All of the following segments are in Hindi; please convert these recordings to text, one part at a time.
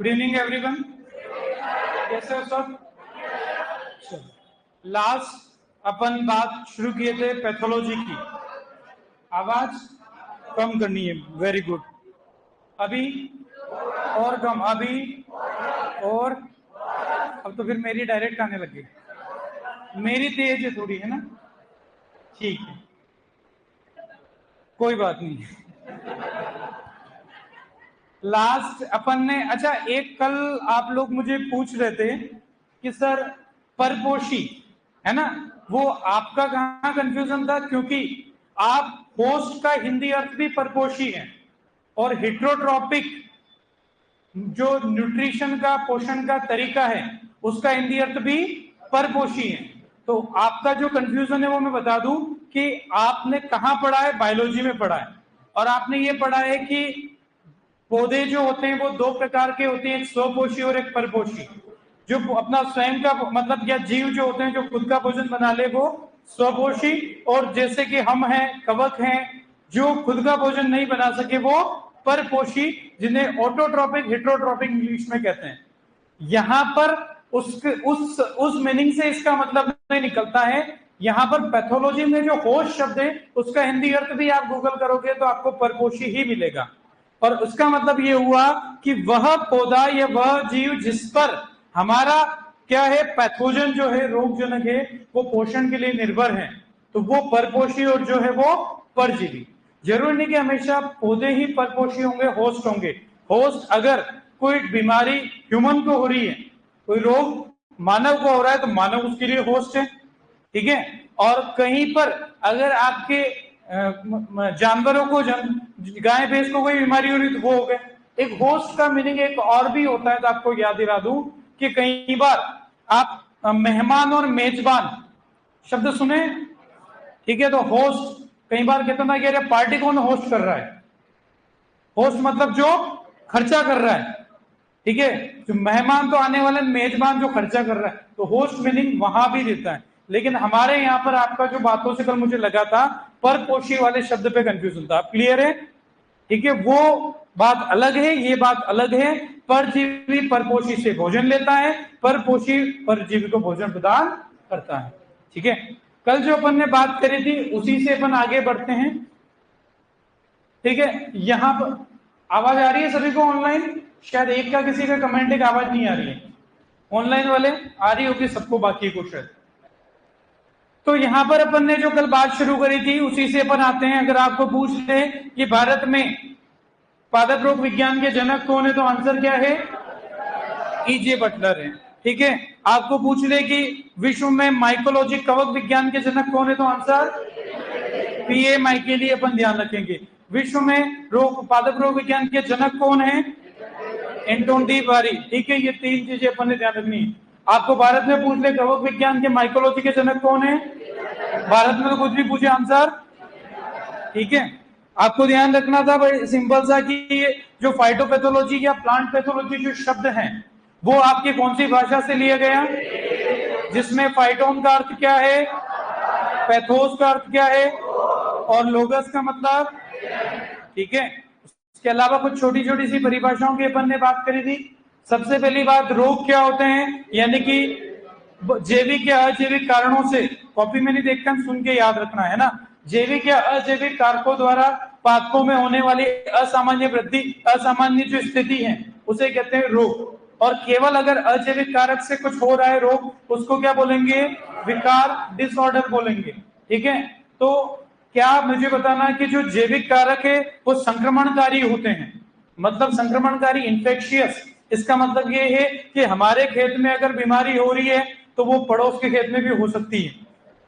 गुड इवनिंग एवरीवन, कैसे हो सब? लास्ट अपन बात शुरू किए थे पैथोलॉजी की। आवाज कम करनी है, वेरी गुड। अभी और कम, अभी और अब तो फिर मेरी डायरेक्ट आने लगी। मेरी तेज है थोड़ी, है ना? ठीक है, कोई बात नहीं। लास्ट अपन ने, अच्छा एक कल आप लोग मुझे पूछ रहे थे कि सर परपोषी है ना, वो आपका कहां कंफ्यूजन था, क्योंकि आप होस्ट का हिंदी अर्थ भी परपोषी है और हेट्रोट्रॉपिक जो न्यूट्रिशन का पोषण का तरीका है उसका हिंदी अर्थ भी परपोषी है। तो आपका जो कंफ्यूजन है वो मैं बता दूं कि आपने कहां पढ़ा है, बायोलॉजी में पढ़ा है, और आपने ये पढ़ा है कि पौधे जो होते हैं वो दो प्रकार के होते हैं, एक स्वपोषी और एक परपोषी। जो अपना स्वयं का मतलब, या जीव जो होते हैं जो खुद का भोजन बना ले वो स्वपोषी, और जैसे कि हम हैं, कवक हैं, जो खुद का भोजन नहीं बना सके वो परपोषी, जिन्हें ऑटोट्रॉपिक हेट्रोट्रॉपिक इंग्लिश में कहते हैं। यहां पर उस मीनिंग से इसका मतलब नहीं निकलता है। यहां पर पैथोलॉजी में जो होस्ट शब्द है उसका हिंदी अर्थ भी आप गूगल करोगे तो आपको परपोषी ही मिलेगा, और उसका मतलब ये हुआ कि वह पौधा या वह जीव जिस पर हमारा क्या है, पैथोजन जो है, रोगजनक है, वो पोषण के लिए निर्भर है, तो वो परपोषी और जो है वो परजीवी। जरूरी नहीं कि हमेशा पौधे ही परपोषी होंगे, होस्ट होंगे। होस्ट अगर कोई बीमारी ह्यूमन को हो रही है, कोई रोग मानव को हो रहा है तो मानव उसके लिए होस्ट है, ठीक है। और कहीं पर अगर आपके जानवरों को, गाय भैंस को कोई बीमारी हो रही तो वो हो गए। एक होस्ट का मीनिंग एक और भी होता है, तो आपको याद दिला दूं कि कई बार आप मेहमान और मेजबान शब्द सुने, ठीक है। तो होस्ट कई बार कहता ना कि अरे पार्टी कौन होस्ट कर रहा है, होस्ट मतलब जो खर्चा कर रहा है, ठीक है। जो मेहमान तो आने वाले, मेजबान जो खर्चा कर रहा है, तो होस्ट मीनिंग वहां भी देता है। लेकिन हमारे यहाँ पर आपका जो बातों से कल मुझे लगा था, परपोषी वाले शब्द पे कंफ्यूजन था। क्लियर है? ठीक है, वो बात अलग है, ये बात अलग है। परजीवी परपोषी से भोजन लेता है, परपोषी परजीवी को भोजन प्रदान करता है, ठीक है। कल जो अपन ने बात करी थी उसी से अपन आगे बढ़ते हैं, ठीक है। यहां पर आवाज आ रही है सभी को ऑनलाइन? शायद एक का किसी का कमेंट है कि आवाज नहीं आ रही है। ऑनलाइन वाले आ रही होगी सबको, बाकी को शायद। तो यहां पर अपन ने जो कल बात शुरू करी थी उसी से अपन आते हैं। अगर आपको पूछ ले कि भारत में पादप रोग विज्ञान के जनक कौन है, तो आंसर क्या है? E.J. बटलर है, ठीक है। आपको पूछ ले कि विश्व में माइकोलॉजी कवक विज्ञान के जनक कौन है, तो आंसर P.A. माइकेली अपन ध्यान रखेंगे। विश्व में पादप रोग विज्ञान के जनक कौन है? एंटोन डी बारी, ठीक है। ये तीन चीजें अपन ने ध्यान रखनी है। आपको भारत में पूछ ले कवक विज्ञान के माइकोलॉजी के जनक कौन है, भारत में तो कुछ भी पूछे आंसर, ठीक है। आपको ध्यान रखना था भाई सिंपल सा कि जो फाइटोपैथोलॉजी या प्लांट पैथोलॉजी जो शब्द हैं वो आपकी कौन सी भाषा से लिया गया, जिसमें फाइटोन का अर्थ क्या है, पैथोस का अर्थ क्या है, और लोगस का मतलब, ठीक है। इसके अलावा कुछ छोटी छोटी सी परिभाषाओं की अपन ने बात करी थी। सबसे पहली बात, रोग क्या होते हैं, यानी कि जैविक या अजैविक कारणों से, कॉपी में नहीं देखकर सुन के याद रखना है ना, जैविक या अजैविक कारकों द्वारा पादपों में होने वाली असामान्य वृद्धि, असामान्य जो स्थिति है उसे कहते हैं रोग। और केवल अगर अजैविक कारक से कुछ हो रहा है रोग, उसको क्या बोलेंगे, विकार, डिसऑर्डर बोलेंगे, ठीक है। तो क्या मुझे बताना कि जो जैविक कारक है वो संक्रमणकारी होते हैं, मतलब संक्रमणकारी, इंफेक्शियस। इसका मतलब ये है कि हमारे खेत में अगर बीमारी हो रही है तो वो पड़ोस के खेत में भी हो सकती है,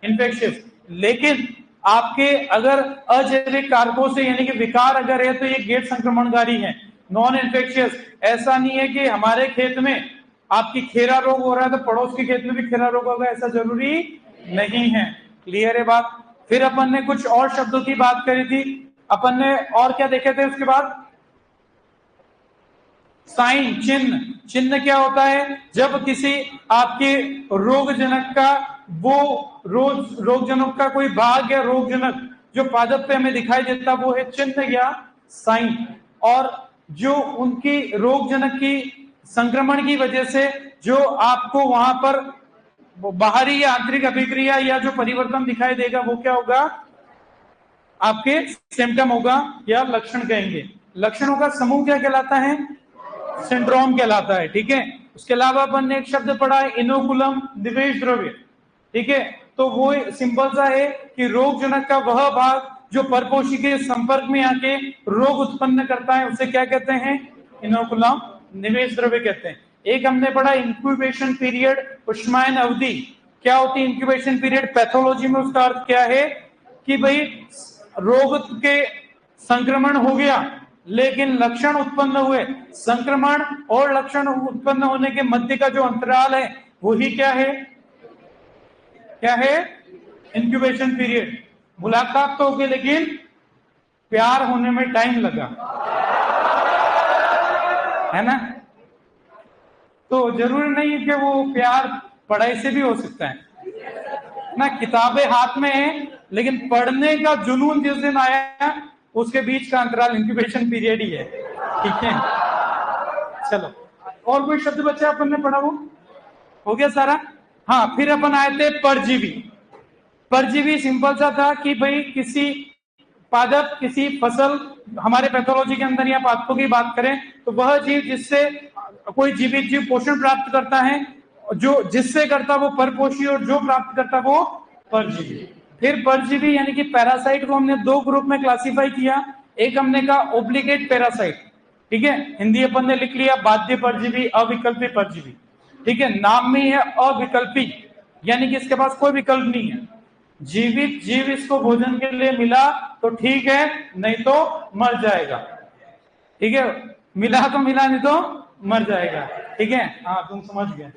इन्फेक्शियस। लेकिन आपके अगर अजैविक कारकों से यानी कि विकार अगर है तो ये गैर संक्रमणकारी है, नॉन इन्फेक्शियस। ऐसा नहीं है कि हमारे खेत में आपकी खीरा रोग हो रहा है तो पड़ोस के खेत में भी खीरा रोग होगा, ऐसा जरूरी नहीं है। क्लियर है बात? फिर अपन ने कुछ और शब्दों की बात करी थी। अपन ने और क्या देखे थे उसके बाद, साइन, चिन्ह। चिन्ह क्या होता है, जब किसी आपके रोगजनक का, वो रोगजनक का कोई भाग या रोगजनक जो पादप पे हमें दिखाई देता वो है चिन्ह या साइन। और जो उनकी रोगजनक की संक्रमण की वजह से जो आपको वहां पर बाहरी या आंतरिक अभिक्रिया या जो परिवर्तन दिखाई देगा वो क्या होगा, आपके सिम्टम होगा या लक्षण कहेंगे। लक्षणों का समूह क्या कहलाता है, सिंड्रोम कहलाता है। ठीक है, उसके अलावा अपन ने एक शब्द पढ़ा है इनोकुलम, निवेश द्रव्य। ठीक है, तो वो सिंपल सा है कि रोग जनक का वह भाग जो परपोषी के संपर्क में आके रोग उत्पन्न करता है उसे क्या कहते हैं, इनोकुलम, निवेश द्रव्य कहते हैं। एक हमने पढ़ा इंक्यूबेशन पीरियड, उष्मायन अवधि। क्या होती है इंक्यूबेशन पीरियड, पैथोलॉजी में उसका अर्थ क्या है कि भाई रोग के संक्रमण हो गया लेकिन लक्षण उत्पन्न हुए, संक्रमण और लक्षण उत्पन्न होने के मध्य का जो अंतराल है वही क्या है, क्या है, इंक्यूबेशन पीरियड। मुलाकात तो हो गई लेकिन प्यार होने में टाइम लगा, है ना। तो जरूरी नहीं है कि वो प्यार पढ़ाई से भी हो सकता है ना, किताबें हाथ में है लेकिन पढ़ने का जुनून जिस दिन आया उसके बीच का अंतराल इंक्यूबेशन पीरियड ही है। ठीक है, चलो और कोई शब्द बचा अपन ने पढ़ा, वो हो गया सारा। हाँ, फिर अपन आए थे परजीवी। परजीवी सिंपल सा था कि भाई किसी पादप, किसी फसल, हमारे पैथोलॉजी के अंदर या पादपों की बात करें तो वह जीव जिससे कोई जीवित जीव पोषण प्राप्त करता है, जो जिससे करता वो परपोषी और जो प्राप्त करता वो परजीवी। फिर परजीवी यानी कि पैरासाइट को हमने दो ग्रुप में क्लासिफाई किया। एक हमने कहा ओब्लिगेट पैरासाइट, ठीक है, हिंदी अपन ने लिख लिया बाध्य परजीवी, अविकल्पी परजीवी। ठीक है, नाम में है अविकल्पी, यानी कि इसके पास कोई विकल्प नहीं है। जीवित जीव इसको भोजन के लिए मिला तो ठीक है, नहीं तो मर जाएगा। ठीक है, मिला तो मिला, नहीं तो मर जाएगा। ठीक है, हाँ तुम समझ गए।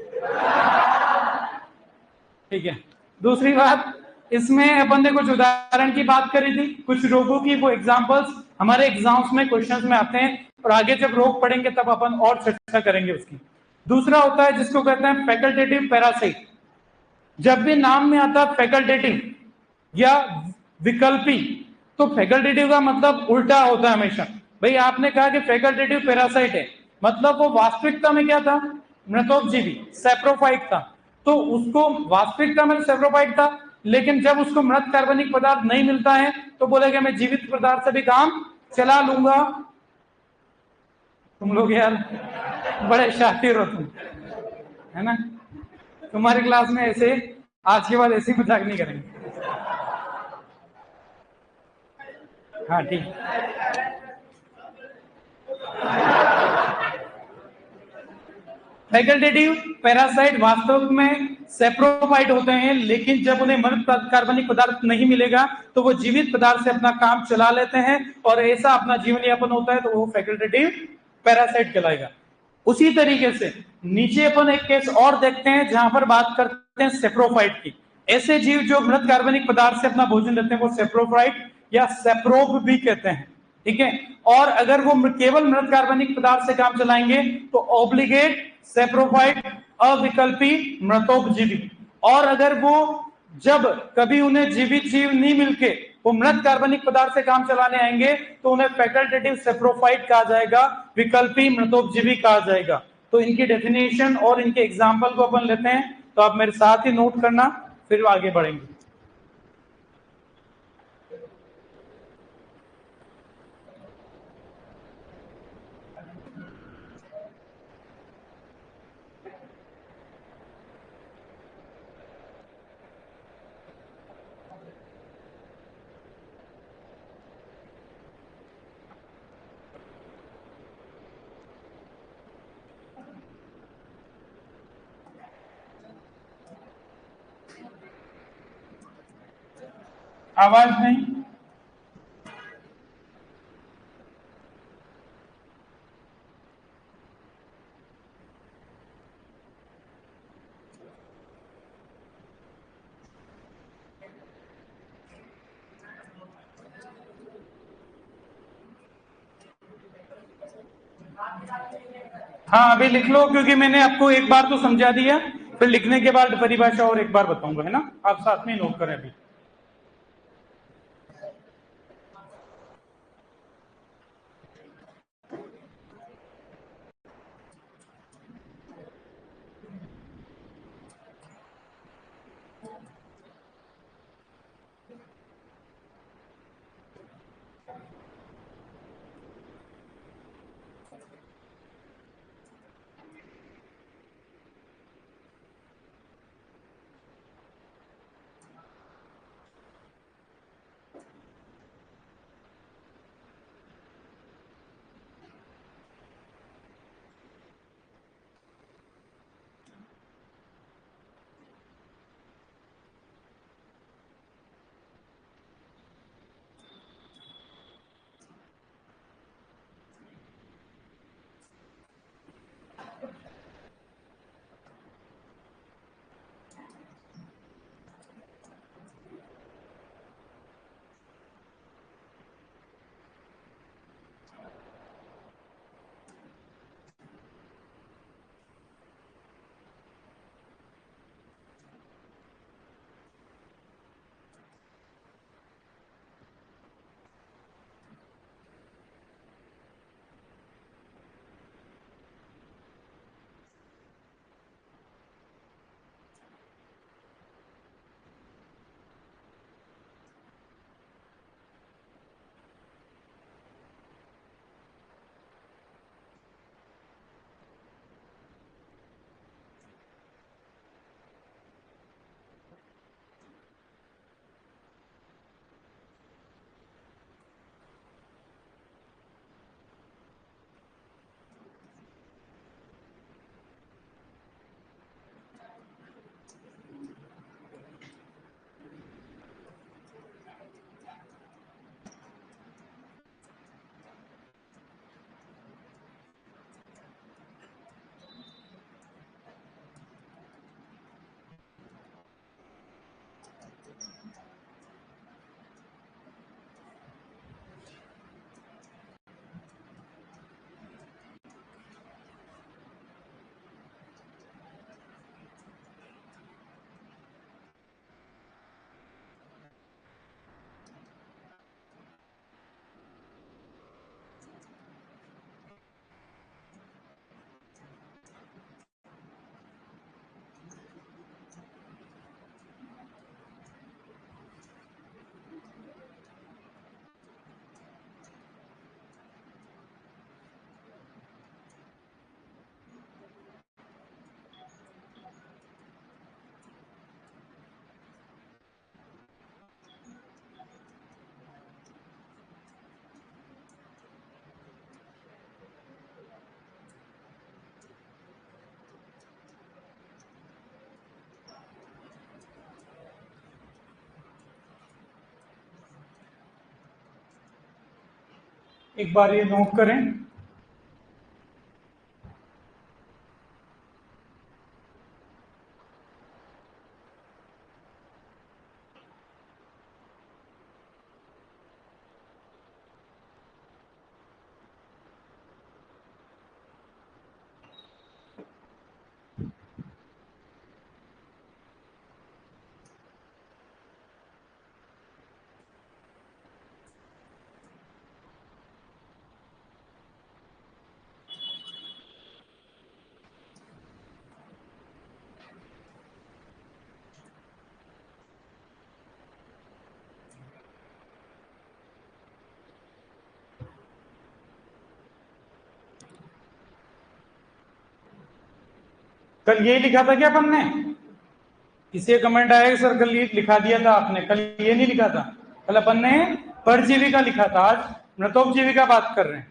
ठीक है, दूसरी बात, इसमें अपन ने कुछ उदाहरण की बात करी थी, कुछ रोगों की, वो एग्जांपल्स हमारे एग्जाम्स में क्वेश्चंस में आते हैं और आगे जब रोग पढ़ेंगे तब अपन और चर्चा करेंगे उसकी। दूसरा होता है जिसको कहते हैं फैकल्टेटिव पैरासाइट। जब भी नाम में आता है फैकल्टेटिव या विकल्पी, तो फैकल्टेटिव का मतलब उल्टा होता है हमेशा। भाई आपने कहा कि फैकल्टेटिव पैरासाइट है, मतलब वो वास्तविकता में क्या था, मृतोपजीवी, सैप्रोफाइट था। तो उसको वास्तविकता में सैप्रोफाइट था, लेकिन जब उसको मृत कार्बनिक पदार्थ नहीं मिलता है तो बोलेगा मैं जीवित पदार्थ से भी काम चला लूंगा। तुम लोग यार बड़े शातिर हो तुम, है ना। तुम्हारी क्लास में ऐसे आज के बाद ऐसे मजाक नहीं करेंगे। हाँ ठीक, फैकल्टेटिव पैरासाइट वास्तव में सेप्रोफाइट होते हैं, लेकिन जब उन्हें मृत कार्बनिक पदार्थ नहीं मिलेगा तो वो जीवित पदार्थ से अपना काम चला लेते हैं और ऐसा अपना जीवन यापन होता है, तो वो फैकल्टेटिव पैरासाइट कहलाएगा। उसी तरीके से नीचे अपन एक केस और देखते हैं जहां पर बात करते हैं सेप्रोफाइट की। ऐसे जीव जो मृत कार्बनिक पदार्थ से अपना भोजन लेते हैं वो सेप्रोफाइट या सेप्रोब भी कहते हैं। ठीक है, और अगर वो केवल मृत कार्बनिक पदार्थ से काम चलाएंगे तो ऑब्लिगेट, सेप्रोफाइट, अविकल्पी, मृतोपजीवी। और अगर वो जब कभी उन्हें जीवित जीव नहीं मिलके वो मृत कार्बनिक पदार्थ से काम चलाने आएंगे तो उन्हें फैकल्टेटिव सेप्रोफाइट कहा जाएगा, विकल्पी मृतोपजीवी कहा जाएगा। तो इनकी डेफिनेशन और इनके एग्जाम्पल को अपन लेते हैं, तो आप मेरे साथ ही नोट करना, फिर आगे बढ़ेंगे। आवाज नहीं, हाँ अभी लिख लो, क्योंकि मैंने आपको एक बार तो समझा दिया, फिर लिखने के बाद परिभाषा और एक बार बताऊंगा, है ना। आप साथ में नोट करें अभी। एक बार ये नोट करें। कल ये लिखा था क्या अपन ने? किसी कमेंट आया सर कल ये लिखा दिया था आपने, कल ये नहीं लिखा था। कल अपन ने परजीविका लिखा था, आज मृतोपजीविका बात कर रहे हैं।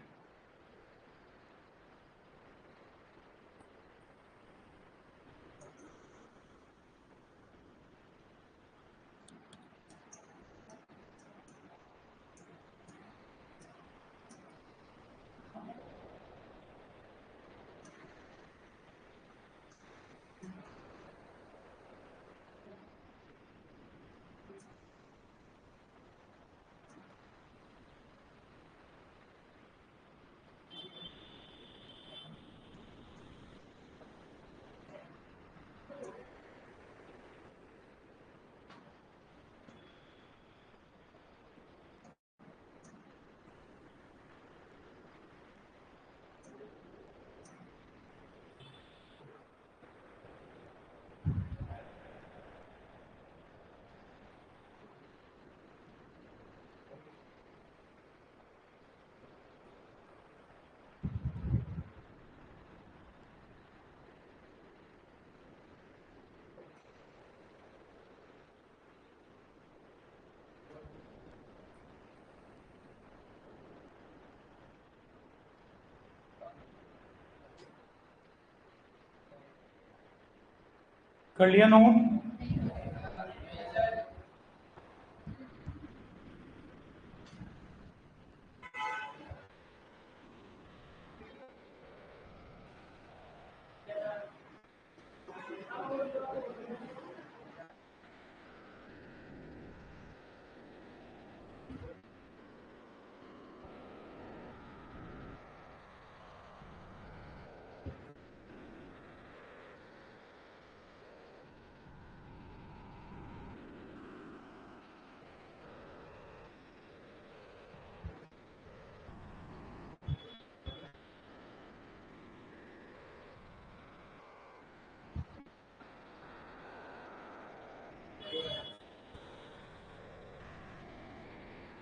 कर लिया नोट?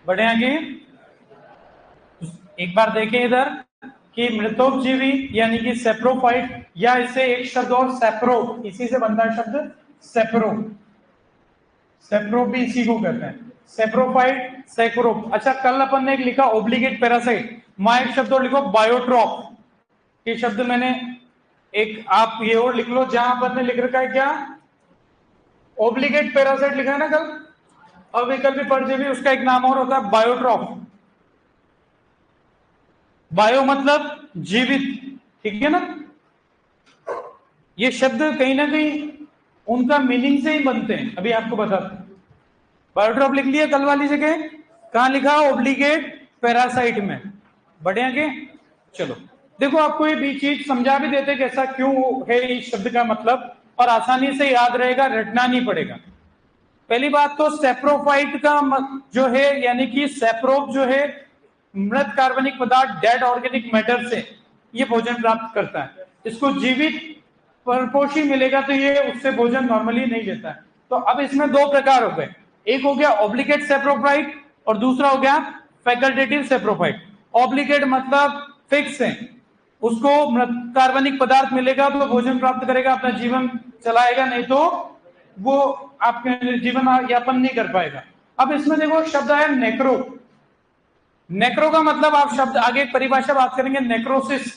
बढ़े आगे। एक बार देखें इधर कि मृतोपजीवी यानी कि सेप्रोफाइट, या इसे एक शब्द और सेप्रो, इसी से बनता है शब्द सेप्रो। सेप्रो भी इसी को कहते हैं, सेप्रोफाइट, सेक्रोप। अच्छा, कल अपन ने एक लिखा ओब्लिगेट पैरासाइट, वहां एक शब्द और लिखो बायोट्रॉप। ये शब्द मैंने एक, आप ये और लिख लो, जहां अपन ने लिख रखा है क्या, ओब्लिगेट पैरासाइट लिखा है ना कल। अविकल्पी परजीवी, उसका एक नाम और होता है बायोट्रॉप। बायो मतलब जीवित, ठीक है ना। ये शब्द कहीं ना कहीं उनका मीनिंग से ही बनते हैं, अभी आपको बता। बायोट्रॉप लिख लिया कल वाली जगह, कहां लिखा, ओब्लिगेट पैरासाइट में। बढ़िया के, चलो देखो आपको ये भी चीज समझा भी देते कैसा क्यों है इस शब्द का मतलब, और आसानी से याद रहेगा, रटना नहीं पड़ेगा। पहली बात तो सेप्रोफाइट का जो है, यानी कि सेप्रोप जो है मृत कार्बनिक पदार्थ, डेड ऑर्गेनिक मैटर से ये भोजन प्राप्त करता है। इसको जीवित परपोषी मिलेगा तो ये उससे भोजन नॉर्मली नहीं लेता है। तो अब इसमें दो प्रकार हो गए, एक हो गया ऑब्लिगेट सेप्रोफाइट और दूसरा हो गया फैकल्टेटिव सेप्रोफाइट। ऑब्लिगेट मतलब फिक्स है, उसको मृत कार्बनिक पदार्थ मिलेगा तो भोजन प्राप्त करेगा, अपना जीवन चलाएगा, नहीं तो वो आपके जीवन यापन नहीं कर पाएगा। अब इसमें देखो शब्द आया नेक्रो। नेक्रो का मतलब, आप शब्द आगे परिभाषा बात करेंगे, नेक्रोसिस,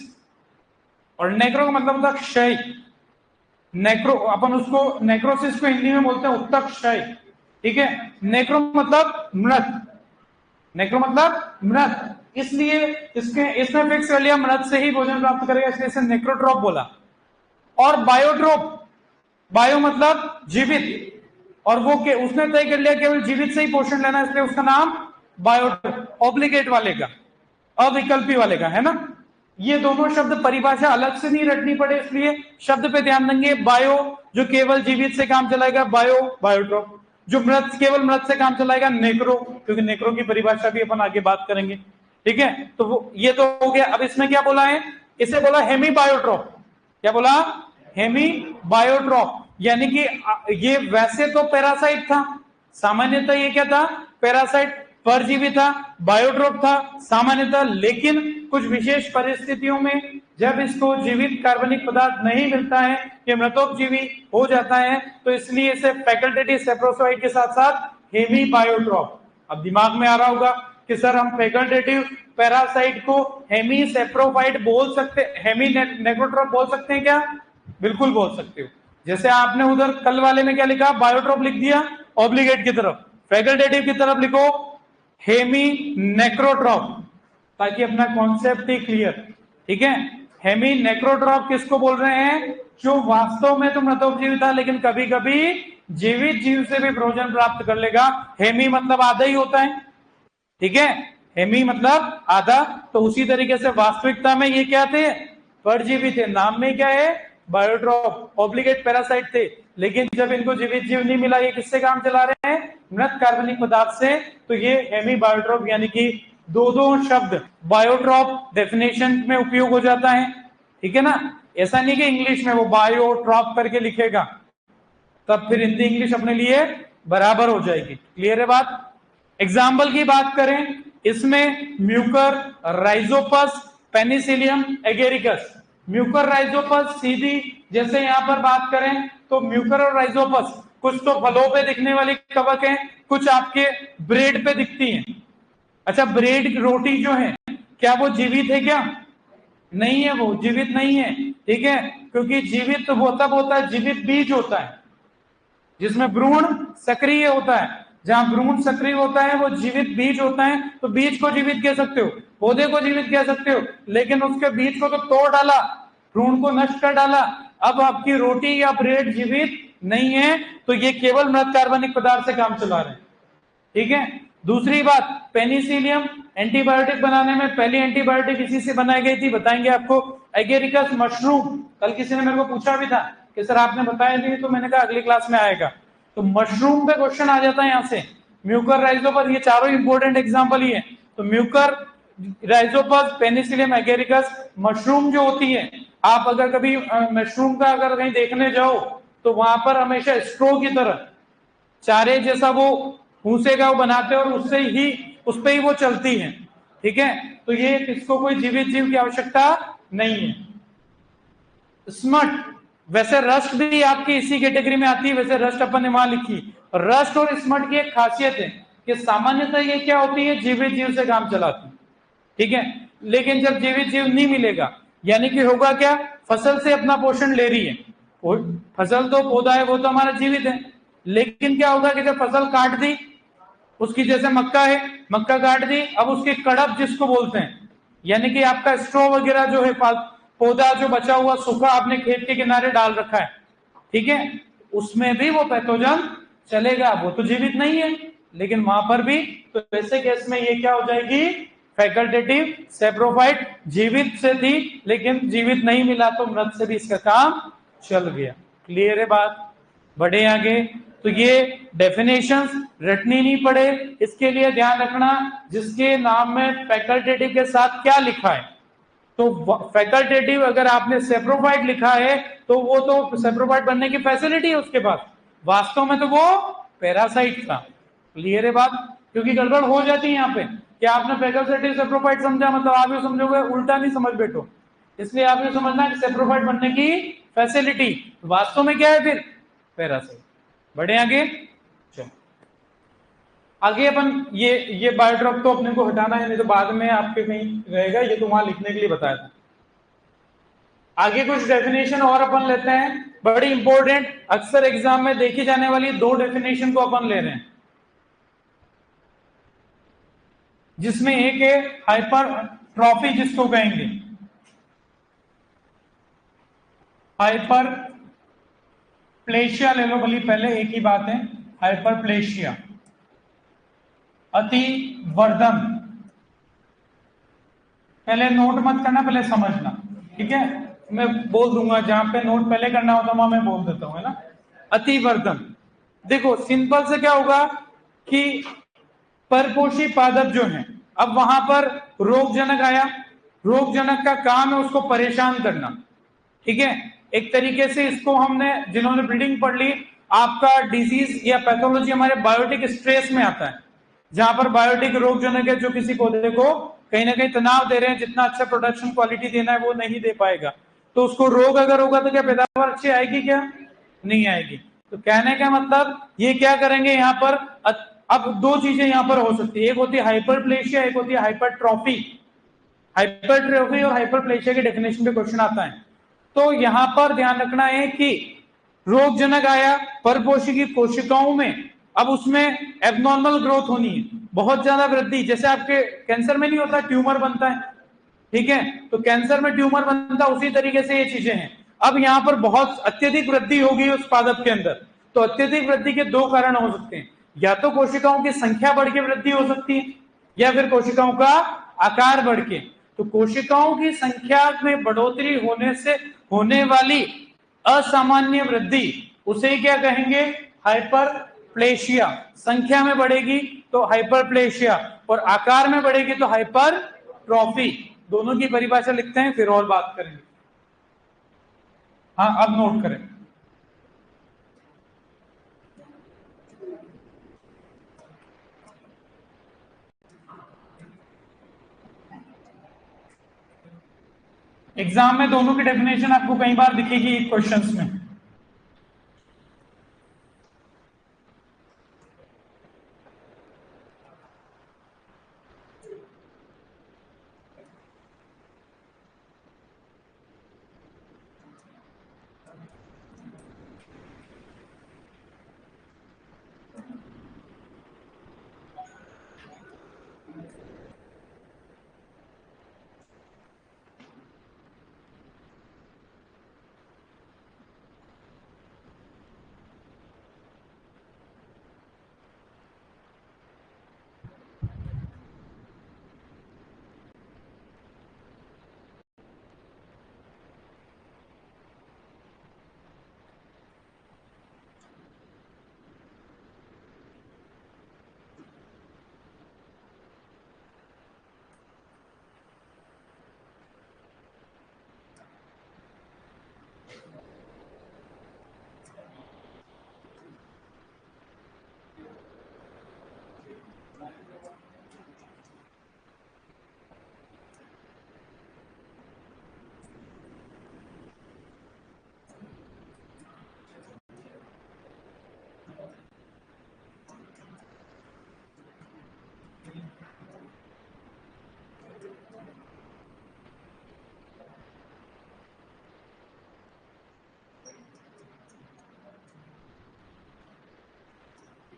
और नेक्रो का मतलब होता क्षय। नेक्रो अपन उसको, नेक्रोसिस को हिंदी में बोलते हैं उत्तक क्षय, ठीक है। नेक्रो मतलब मृत, नेक्रो मतलब मृत, इसलिए इसमें फिक्स वैल्यू मृत से ही भोजन प्राप्त करेगा, इसलिए इसे नेक्रोट्रॉप बोला। और बायोट्रोप, बायो मतलब जीवित, और वो उसने तय कर लिया केवल जीवित से ही पोषण लेना, इसलिए उसका नाम बायोट्रोप, ऑब्लिगेट वाले का, अविकल्पी वाले का, है ना। ये दोनों शब्द परिभाषा अलग से नहीं रटनी पड़े, इसलिए शब्द पे ध्यान देंगे। बायो जो केवल जीवित से काम चलाएगा, बायो बायोट्रोप। जो मृत, केवल मृत से काम चलाएगा, नेक्रो, क्योंकि नेक्रो की परिभाषा भी अपन आगे बात करेंगे, ठीक है। तो वो ये तो हो गया। अब इसमें क्या बोला है, इसे बोला हेमी बायोट्रोप। क्या बोला, हेमी बायोट्रोप, यानी कि ये वैसे तो पैरासाइट था, सामान्यतः ये क्या था, पैरासाइट, परजीवी था, बायोट्रोप था सामान्यतः, लेकिन कुछ विशेष परिस्थितियों में जब इसको जीवित कार्बनिक पदार्थ नहीं मिलता है, ये मृतोपजीवी हो जाता है, तो इसलिए इसे फैकल्टेटिव सेप्रोफाइट के साथ साथ हेमी बायोट्रोप। अब दिमाग में आ रहा होगा कि सर हम फैकल्टेटिव पैरासाइट को हेमी सेप्रोफाइट बोल सकते, हेमी नेक्रोट्रोप बोल सकते हैं क्या? बिल्कुल बोल सकते हो। जैसे आपने उधर कल वाले में क्या लिखा, बायोट्रोप लिख दिया ऑब्लिगेट की तरफ, फैकल्टेटिव की तरफ लिखो हेमी नेक्रोट्रोप, ताकि अपना कॉन्सेप्ट ही क्लियर, ठीक है। हेमी नेक्रोट्रोप किसको बोल रहे हैं, जो वास्तव में तो मृतोपजीवी था लेकिन कभी कभी जीवित जीव से भी भोजन प्राप्त कर लेगा। हेमी मतलब आधा ही होता है, ठीक है, हेमी मतलब आधा। तो उसी तरीके से वास्तविकता में ये क्या थे, परजीवी थे, नाम में क्या है, बायोट्रोप, ऑब्लिगेट पैरासाइट थे, लेकिन जब इनको जीवित जीव नहीं मिला, ये किससे काम चला रहे हैं, मृत कार्बनिक पदार्थ से, तो ये हेमी बायोट्रोप, यानी कि दो शब्द बायोट्रोप डेफिनेशन में उपयोग हो जाता है, ठीक है ना। ऐसा नहीं कि इंग्लिश में वो बायोट्रोप करके लिखेगा, तब फिर हिंदी इंग्लिश अपने लिए बराबर हो जाएगी। क्लियर है बात। एग्जाम्पल की बात करें, इसमें mucor rhizopus penicillium agaricus, mucor rhizopus सीधी, जैसे यहां पर बात करें तो म्यूकर और राइजोपस कुछ तो फलों पे दिखने वाली कवक है, कुछ आपके ब्रेड पे दिखती हैं। अच्छा, ब्रेड रोटी जो है क्या वो जीवित है क्या? नहीं है, वो जीवित नहीं है, ठीक है, क्योंकि जीवित तो वो तब होता है, जीवित बीज होता है जिसमें भ्रूण सक्रिय होता है, जहां भ्रूण सक्रिय होता है वो जीवित बीज होता है, तो बीज को जीवित कह सकते हो, पौधे को जीवित कह सकते हो, लेकिन उसके बीज को तो तोड़ डाला, भ्रूण को नष्ट कर डाला, अब आपकी रोटी या ब्रेड जीवित नहीं है, तो ये केवल मृत कार्बनिक पदार्थ से काम चला रहे हैं, ठीक है। दूसरी बात, पेनिसिलियम एंटीबायोटिक बनाने में पहली एंटीबायोटिक इसी से बनाई गई थी, बताएंगे आपको। एगेरिकस मशरूम, कल किसी ने मेरे को पूछा भी था कि सर आपने बताया नहीं, तो मैंने कहा अगली क्लास में आएगा, तो मशरूम पे क्वेश्चन आ जाता है यहां से। म्यूकर राइजोपस, ये चारों इंपोर्टेंट एग्जांपल ही है, तो Mucor rhizopus, penicillium agaricus, mushroom जो होती है, आप अगर कभी मशरूम का अगर कहीं देखने जाओ तो वहां पर हमेशा स्ट्रो की तरह चारे जैसा वो भूसे का वो बनाते हैं और उससे ही, उस पर ही वो चलती है, ठीक है। तो ये इसको कोई जीवित जीव की आवश्यकता नहीं है। स्मट, वैसे रस्ट भी आपकी इसी कैटेगरी में आती है, वैसे रस्ट अपन ने वहां लिखी। रस्ट और स्मट की एक खासियत है कि सामान्यतः ये क्या होती है, जीवित जीव से काम चलाती है, ठीक है, लेकिन जब जीवित जीव नहीं मिलेगा, यानी कि होगा क्या, फसल से अपना पोषण ले रही है, फसल तो पौधा है वो तो हमारा जीवित है, लेकिन क्या होगा कि जब फसल काट दी उसकी, जैसे मक्का है, मक्का काट दी, अब उसकी कड़प जिसको बोलते हैं, यानी कि आपका स्ट्रॉ वगैरह जो है, पौधा जो बचा हुआ सूखा आपने खेत के किनारे डाल रखा है, ठीक है, उसमें भी वो पैथोजन चलेगा, वो तो जीवित नहीं है, लेकिन वहां पर भी, तो ऐसे केस में ये क्या हो जाएगी, फैकल्टेटिव सेप्रोफाइट, जीवित से थी लेकिन जीवित नहीं मिला तो मृत से भी इसका काम चल गया। क्लियर है बात। बढ़े आगे, तो ये डेफिनेशंस रटनी नहीं पड़े, इसके लिए ध्यान रखना जिसके नाम में फैकल्टेटिव के साथ क्या लिखा है, तो फैकल्टेटिव अगर आपने सेप्रोफाइट लिखा है तो वो तो सेप्रोफाइट बनने की फैसिलिटी है उसके पास, वास्तव में तो वो पैरासाइट था। क्लियर है बात, क्योंकि गड़बड़ हो जाती है यहाँ पे कि आपने फैकल्टेटिव सेप्रोफाइट समझा, मतलब आप ये समझोगे, उल्टा नहीं समझ बैठो, इसलिए आप ये समझना कि सेप्रोफाइट बनने की फैसिलिटी, वास्तव में क्या है फिर, पैरासाइट। बढ़े आगे, चलो आगे अपन ये बायोट्रोप तो अपने को हटाना है, नहीं तो बाद में आपके कहीं रहेगा, ये तो वहां लिखने के लिए बताया था। आगे कुछ डेफिनेशन और अपन लेते हैं, बड़ी इंपॉर्टेंट, अक्सर एग्जाम में देखी जाने वाली दो डेफिनेशन को अपन ले रहे हैं। जिसमें एक है हाइपरट्रॉफी, जिसको कहेंगे हाइपरप्लेशिया। ले लो भली, पहले एक ही बात है, हाइपरप्लेशिया, अति वर्धन। पहले नोट मत करना, पहले समझना, ठीक है? मैं बोल दूंगा, जहां पे नोट पहले करना होता वहां मैं बोल देता हूं, है ना? अतिवर्धन। देखो सिंपल से क्या होगा कि परपोषी पादप जो है, अब वहां पर रोगजनक आया, रोगजनक का काम है उसको परेशान करना, ठीक है? एक तरीके से इसको हमने, जिन्होंने ब्रीडिंग पढ़ ली, आपका डिजीज या पैथोलॉजी हमारे बायोटिक स्ट्रेस में आता है, जहां पर बायोटिक रोगजनक है जो किसी पौधे को कहीं ना कहीं तनाव दे रहे हैं, जितना अच्छा प्रोडक्शन क्वालिटी देना है वो नहीं दे पाएगा, तो उसको रोग अगर होगा तो क्या पैदावार अच्छी आएगी? क्या नहीं आएगी? तो कहने का मतलब ये क्या करेंगे यहाँ पर, अब दो चीजें यहाँ पर हो सकती है, एक होती है हाइपरप्लेशिया, एक होती है हाइपरट्रॉफी। हाइपरट्रॉफी और हाइपरप्लेशिया के डेफिनेशन पे क्वेश्चन आता है, तो यहां पर ध्यान रखना है कि रोगजनक आया परपोषी की कोशिकाओं में, अब उसमें एबनॉर्मल ग्रोथ होनी है, बहुत ज्यादा वृद्धि, जैसे आपके कैंसर में नहीं होता ट्यूमर बनता है, ठीक है? तो कैंसर में ट्यूमर बनता है, उसी तरीके से ये चीजें हैं। अब यहां पर बहुत अत्यधिक वृद्धि होगी उस पादप के अंदर, तो अत्यधिक वृद्धि के दो कारण हो सकते हैं, या तो कोशिकाओं की संख्या बढ़ के वृद्धि हो सकती है, या फिर कोशिकाओं का आकार बढ़ के। तो कोशिकाओं की संख्या में बढ़ोतरी होने से होने वाली असामान्य वृद्धि, उसे क्या कहेंगे? हाइपरप्लेशिया। संख्या में बढ़ेगी तो हाइपरप्लेशिया, और आकार में बढ़ेगी तो हाइपरट्रॉफी। दोनों की परिभाषा लिखते हैं, फिर और बात करेंगे। हाँ, अब नोट करें। एग्जाम में दोनों की डेफिनेशन आपको कई बार दिखेगी क्वेश्चंस में।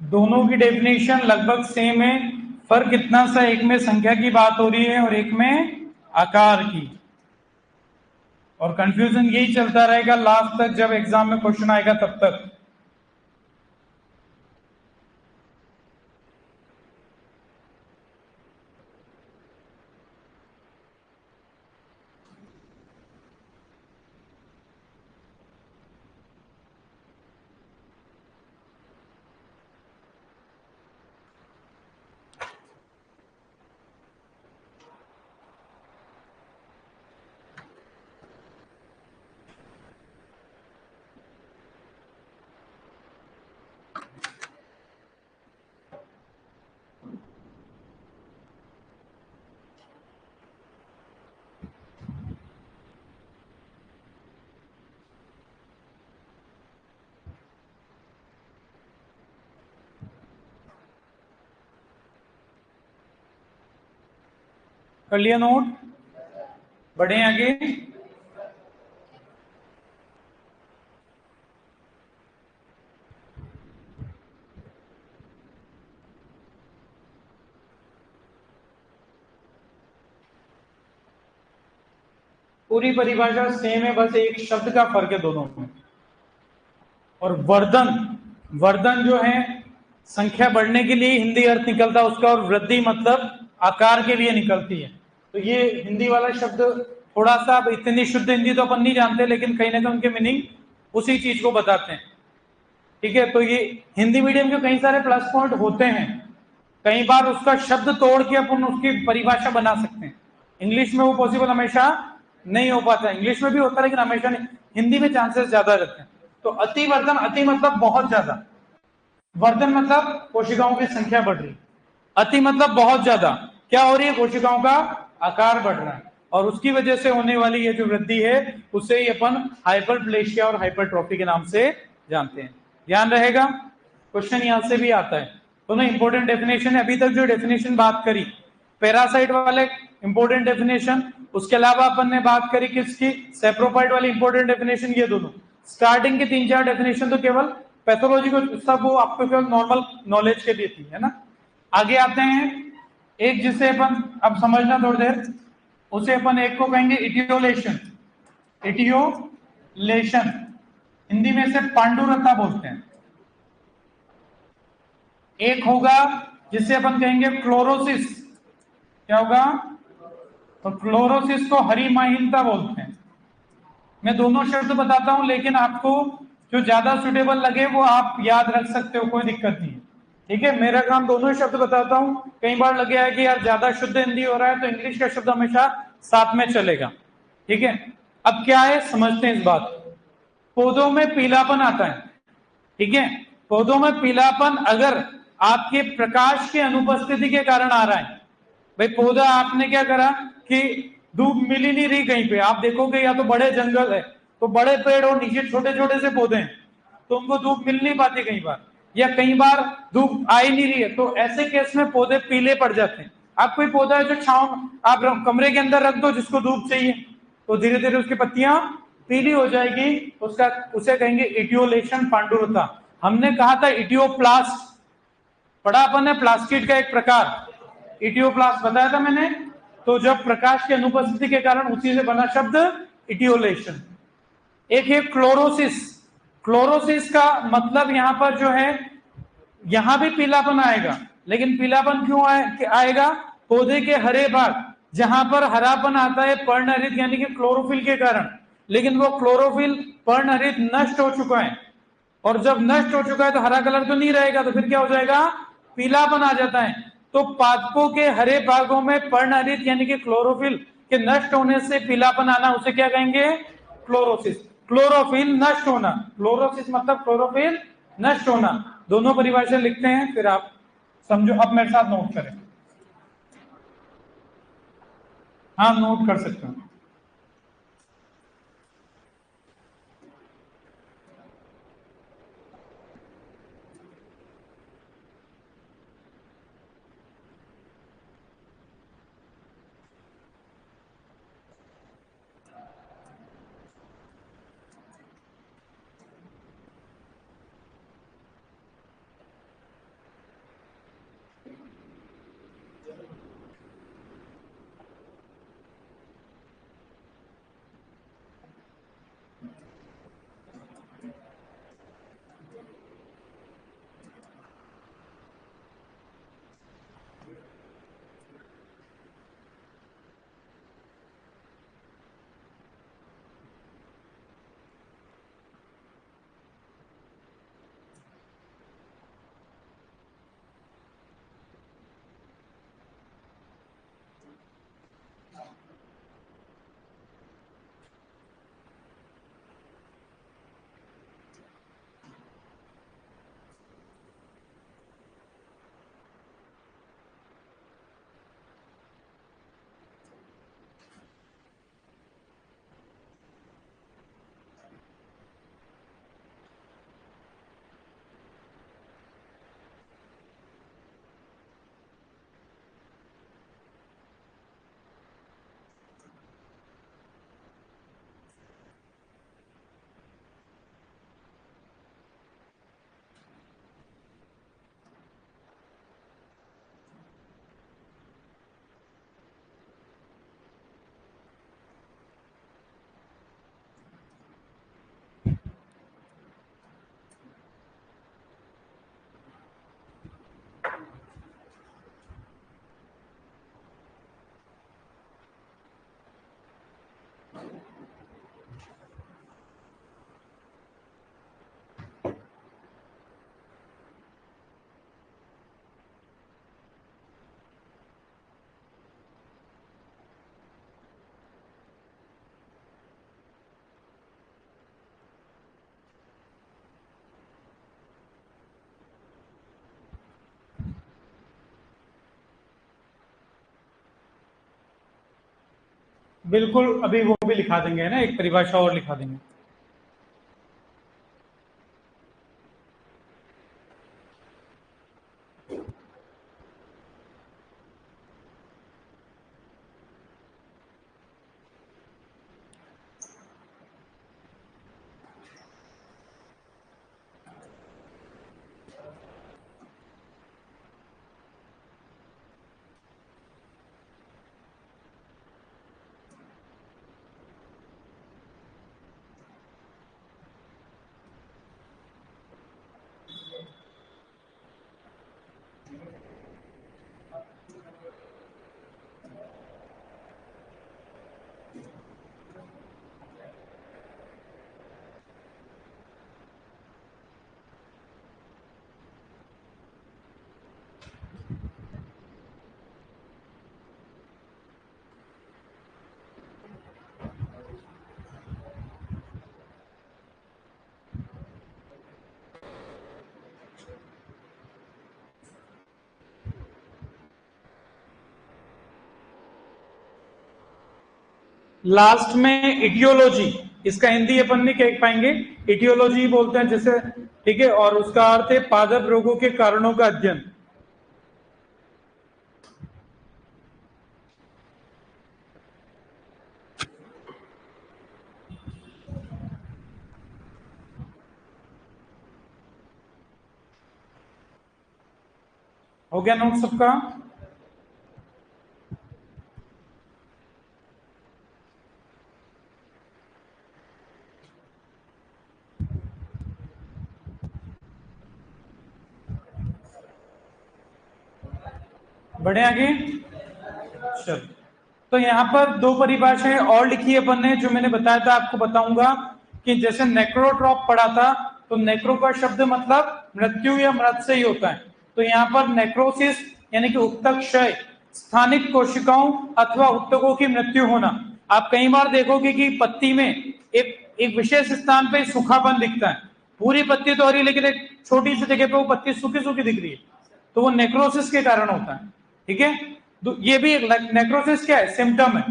दोनों की डेफिनेशन लगभग सेम है, फर्क इतना सा, एक में संख्या की बात हो रही है और एक में आकार की, और कंफ्यूजन यही चलता रहेगा लास्ट तक, जब एग्जाम में क्वेश्चन आएगा तब तक। कर लिया नोट? बढ़े आगे। पूरी परिभाषा सेम है, बस एक शब्द का फर्क है दोनों में। और वर्धन, वर्धन जो है संख्या बढ़ने के लिए हिंदी अर्थ निकलता है उसका, और वृद्धि मतलब आकार के लिए निकलती है। तो ये हिंदी वाला शब्द थोड़ा सा, अब इतनी शुद्ध हिंदी तो अपन नहीं जानते, लेकिन कहीं ना कहीं उनके मीनिंग उसी चीज को बताते हैं। ठीक है, तो ये हिंदी मीडियम के कई सारे प्लस पॉइंट होते हैं। कई बार उसका शब्द तोड़ के अपन उसकी परिभाषा बना सकते हैं। इंग्लिश में वो पॉसिबल हमेशा नहीं हो पाता, इंग्लिश में भी होता है लेकिन हमेशा नहीं, हिंदी में चांसेस ज्यादा रहते हैं। तो अतिवर्धन, अति मतलब बहुत ज्यादा, वर्धन मतलब कोशिकाओं की संख्या बढ़ रही, अति मतलब बहुत ज्यादा क्या हो रही है, कोशिकाओं का आकार बढ़ रहा है, और उसकी वजह से होने वाली ये जो वृद्धि है उसे ही अपन हाइपरप्लेशिया और हाइपरट्रॉफी के नाम से जानते हैं। ध्यान रहेगा, क्वेश्चन यहां से भी आता है। दोनों इंपॉर्टेंट डेफिनेशन है। अभी तक जो डेफिनेशन बात करी पैरासाइट वाले इंपॉर्टेंट डेफिनेशन, उसके अलावा अपन ने बात करी किसकी, सेप्रोफाइट वाली इंपॉर्टेंट डेफिनेशन, ये दोनों स्टार्टिंग के 3-4 डेफिनेशन तो केवल पैथोलॉजी को, सब वो आपको केवल नॉर्मल नॉलेज के लिए थी, है ना। आगे आते हैं एक जिसे अपन अब समझना थोड़ी देर, उसे अपन एक को कहेंगे इटियोलेशन। इटियोलेशन हिंदी में से पांडुरता बोलते हैं। एक होगा जिसे अपन कहेंगे क्लोरोसिस, क्या होगा, तो क्लोरोसिस को हरिमाहीनता बोलते हैं। मैं दोनों शब्द बताता हूं, लेकिन आपको जो ज्यादा सुटेबल लगे वो आप याद रख सकते हो, कोई दिक्कत नहीं है। ठीक है, मेरा काम दोनों शब्द बताता हूं। कई बार लगे है कि यार ज्यादा शुद्ध हिंदी हो रहा है तो इंग्लिश का शब्द हमेशा साथ में चलेगा। ठीक है, अब क्या है समझते हैं इस बात। पौधों में पीलापन आता है, ठीक है, पौधों में पीलापन अगर आपके प्रकाश की अनुपस्थिति के कारण आ रहा है, भाई पौधा आपने क्या करा कि धूप मिल ही नहीं रही कहीं पे, आप देखोगे या तो बड़े जंगल है तो बड़े पेड़ और नीचे छोटे छोटे से पौधे हैं तो उनको धूप मिल नहीं पाती कई बार, या कई बार धूप आ ही नहीं रही है, तो ऐसे केस में पौधे पीले पड़ जाते हैं। आप कोई पौधा है जो छांव आप कमरे के अंदर रख दो जिसको धूप चाहिए, तो धीरे धीरे उसकी पत्तियां पीली हो जाएगी, उसका उसे कहेंगे इटियोलेशन, पांडुरता। हमने कहा था इटियोप्लास्ट, पढ़ा अपन ने प्लास्टिड का एक प्रकार इटियोप्लास्ट बताया था मैंने। तो जब प्रकाश की अनुपस्थिति के कारण उसी से बना शब्द इटियोलेशन। एक है क्लोरोसिस, क्लोरोसिस का मतलब यहां पर जो है, यहां भी पीलापन आएगा, लेकिन पीलापन क्यों आएगा, पौधे के हरे भाग जहां पर हरापन आता है पर्णहरित यानी कि क्लोरोफिल के कारण, लेकिन वो क्लोरोफिल पर्णहरित नष्ट हो चुका है, और जब नष्ट हो चुका है तो हरा कलर तो नहीं रहेगा, तो फिर क्या हो जाएगा, पीलापन आ जाता है। तो पादपों के हरे भागों में पर्णहरित यानी कि क्लोरोफिल के नष्ट होने से पीलापन आना, उसे क्या कहेंगे, क्लोरोसिस। क्लोरोफिल नष्ट होना, क्लोरोसिस मतलब क्लोरोफिल नष्ट होना। दोनों परिभाषा लिखते हैं फिर आप समझो, अब मेरे साथ नोट करें। हाँ नोट कर सकते हो। बिल्कुल, अभी वो भी लिखा देंगे, है ना, एक परिभाषा और लिखा देंगे। लास्ट में इटियोलॉजी, इसका हिंदी अपन नहीं कह पाएंगे, इटियोलॉजी बोलते हैं जैसे, ठीक है, और उसका अर्थ है पादप रोगों के कारणों का अध्ययन। हो गया नोट सबका? बढ़े आगे? चलो, तो यहाँ पर दो परिभाषाएं और लिखी है अपन ने, जो मैंने बताया था आपको बताऊंगा कि जैसे नेक्रोट्रॉप पढ़ा था, तो नेक्रो का शब्द मतलब मृत्यु या मृत से ही होता है। तो यहाँ पर नेक्रोसिस यानी कि उत्तक क्षय, स्थानिक कोशिकाओं अथवा उत्तकों की मृत्यु होना। आप कई बार देखोगे कि पत्ती में एक विशेष स्थान पे सूखापन दिखता है, पूरी पत्ती तो हरी लेकिन एक छोटी सी जगह पे वो पत्ती सूखी सूखी दिख रही है, तो वो नेक्रोसिस के कारण होता है। ठीक है, तो ये भी एक नेक्रोसिस क्या है, सिम्टम है।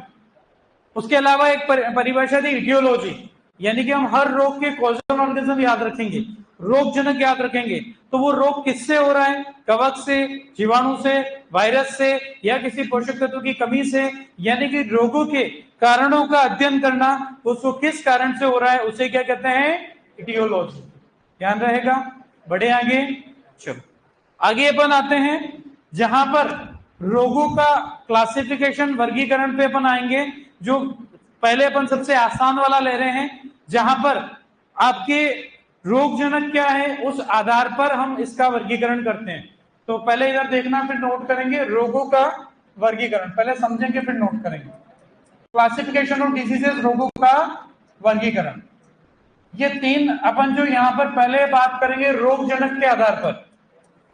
उसके अलावा एक परिभाषा थी इटियोलॉजी, यानी कि हम हर रोग के कॉजल ऑर्गेनिज्म याद रखेंगे, रोग जनक याद रखेंगे। तो वो रोग किससे हो रहा है, कवक से, जीवाणु से, वायरस से, या किसी पोषक तत्व की कमी से, यानी कि रोगों के कारणों का अध्ययन करना, उसको किस कारण से हो रहा है उसे क्या कहते हैं, इटियोलॉजी। ध्यान रहेगा। बढ़े आगे? चलो आगे अपन आते हैं, जहां पर रोगों का क्लासिफिकेशन, वर्गीकरण पे अपन आएंगे। जो पहले अपन सबसे आसान वाला ले रहे हैं, जहां पर आपके रोग जनक क्या है उस आधार पर हम इसका वर्गीकरण करते हैं। तो पहले इधर देखना, फिर नोट करेंगे रोगों का वर्गीकरण, पहले समझेंगे फिर नोट करेंगे। क्लासिफिकेशन ऑफ डिजीजेस, रोगों का वर्गीकरण, ये तीन अपन जो यहां पर पहले बात करेंगे रोग जनक के आधार पर,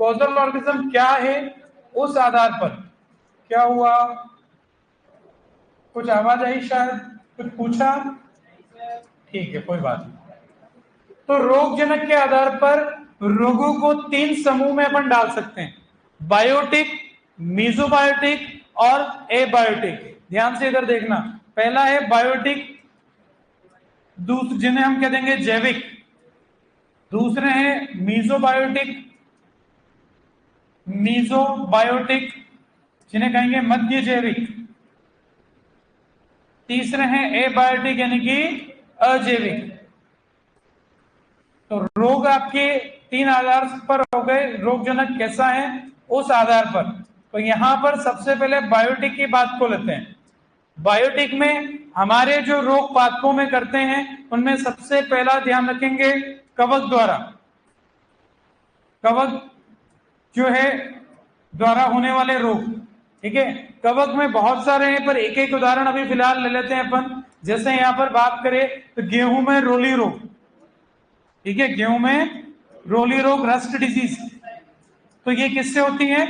कॉजल ऑर्गेनिज्म क्या है उस आधार पर। क्या हुआ, कुछ आवाज आई शायद, कुछ पूछा? ठीक है, कोई बात नहीं। तो रोग जनक के आधार पर रोगों को तीन समूह में अपन डाल सकते हैं, बायोटिक, मीजोबायोटिक और एबायोटिक। ध्यान से इधर देखना, पहला है बायोटिक, जिन्हें हम कह देंगे जैविक। दूसरे हैं मीजोबायोटिक, जिन्हें कहेंगे मध्य जैविक। तीसरे हैं एबायोटिक यानी कि अजैविक। तो रोग आपके तीन आधार पर हो गए, रोग जनक कैसा है उस आधार पर। तो यहां पर सबसे पहले बायोटिक की बात को लेते हैं। बायोटिक में हमारे जो रोग पातकों में करते हैं, उनमें सबसे पहला ध्यान रखेंगे कवक द्वारा, कवक जो है द्वारा होने वाले रोग। ठीक है, कवक में बहुत सारे हैं, पर एक एक उदाहरण अभी फिलहाल ले लेते हैं अपन। जैसे यहां पर बात करें तो गेहूं में रोली रोग, ठीक है, गेहूं में रोली रोग, रस्ट डिजीज। तो ये किससे होती है,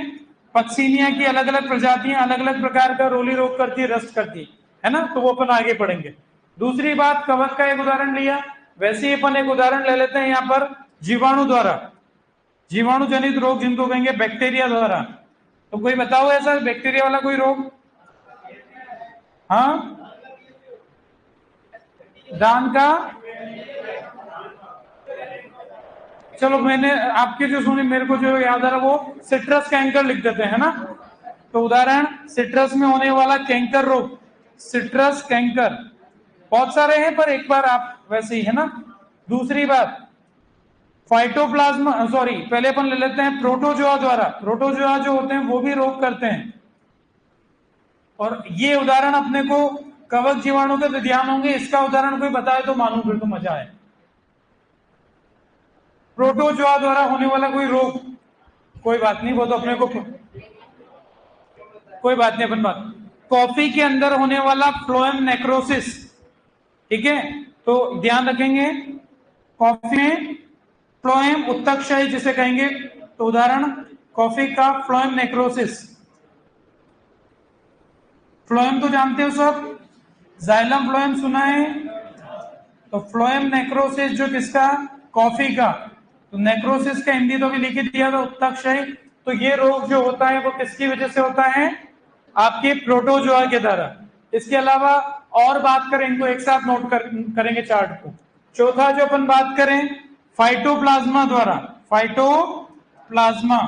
पक्सीनिया की अलग अलग प्रजातियां अलग अलग प्रकार का रोली रोग करती है, रस्ट करती है ना, तो वो अपन आगे पढ़ेंगे। दूसरी बात, कवक का एक उदाहरण लिया, वैसे ही अपन एक उदाहरण ले लेते हैं यहां पर जीवाणु द्वारा, जीवाणु जनित रोग जिनको कहेंगे बैक्टीरिया द्वारा। तो कोई बताओ ऐसा बैक्टीरिया वाला कोई रोग? हाँ, दान का, चलो मैंने आपके जो सुनी मेरे को जो याद आ रहा वो सिट्रस कैंकर लिख देते हैं ना। तो उदाहरण सिट्रस में होने वाला कैंकर रोग, सिट्रस कैंकर, बहुत सारे हैं पर एक बार आप वैसे ही है ना। दूसरी बात फाइटोप्लाज्मा, सॉरी पहले अपन ले लेते हैं प्रोटोजोआ द्वारा, प्रोटोजोआ जो होते हैं वो भी रोग करते हैं। और ये उदाहरण अपने को कवक जीवाणु के तो ध्यान होंगे, इसका उदाहरण कोई बताए तो मालूम, फिर तो मजा आए। प्रोटोजोआ द्वारा होने वाला कोई रोग, कोई बात नहीं वो तो अपने को कोई बात नहीं अपन बात, कॉफी के अंदर होने वाला फ्लोएम नेक्रोसिस, ठीक है तो ध्यान रखेंगे। कॉफी में फ्लोएम उत्तकशाही जिसे कहेंगे, तो उदाहरण कॉफी का फ्लोएम नेक्रोसिस, फ्लोएम तो जानते हो सब, जाइलम फ्लोएम सुना है, तो फ्लोएम नेक्रोसिस जो किसका, कॉफी का, तो नेक्रोसिस का हिंदी तो भी लिख दिया था उत्तकशाही। तो ये रोग जो होता है वो किसकी वजह से होता है, आपके प्रोटोजोआ के द्वारा। इसके अलावा और बात करें, इनको एक साथ नोट करेंगे चार्ट को। चौथा जो अपन बात करें फाइटोप्लाज्मा द्वारा, फाइटोप्लाज्मा,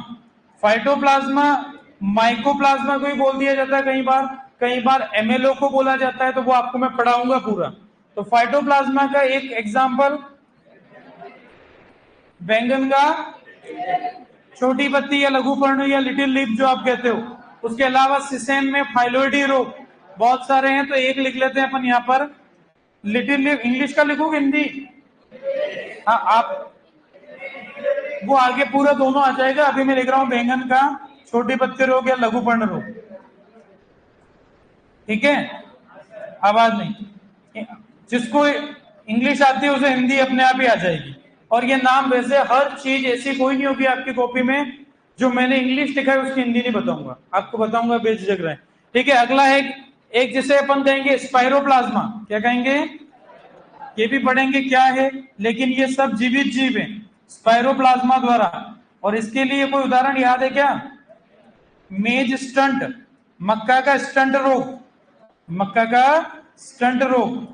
फाइटोप्लाज्मा माइकोप्लाज्मा को ही बोल दिया जाता है कई बार एमएलओ को बोला जाता है, तो वो आपको मैं पढ़ाऊंगा पूरा। तो फाइटोप्लाज्मा का एक एग्जांपल बैंगन का छोटी पत्ती या लघु पर्णु या लिटिल लीफ जो आप कहते हो। उसके अलावा सिसेम में फाइलोइडी रोग बहुत सारे हैं, तो एक लिख लेते हैं अपन यहाँ पर, लिटिल लीफ इंग्लिश का लिखोगे हिंदी, हाँ आप वो आगे पूरा दोनों आ जाएगा। अभी मैं लिख रहा हूं बैंगन का छोटी पत्ती रोग या लघु पर्ण रोग, ठीक है, आवाज नहीं, जिसको इंग्लिश आती है उसे हिंदी अपने आप ही आ जाएगी। और ये नाम वैसे हर चीज ऐसी कोई नहीं होगी आपकी कॉपी में जो मैंने इंग्लिश लिखा है उसकी हिंदी नहीं बताऊंगा, आपको बताऊंगा बेझिझक रहे, ठीक है। अगला है एक जिसे अपन कहेंगे स्पाइरोप्लाज्मा, क्या कहेंगे, ये भी पढ़ेंगे क्या है, लेकिन ये सब जीवित जीव है स्पाइरोप्लाज्मा द्वारा। और इसके लिए कोई उदाहरण याद है क्या, मेज स्टंट, मक्का का स्टंट रोग, मक्का का स्टंट रोग।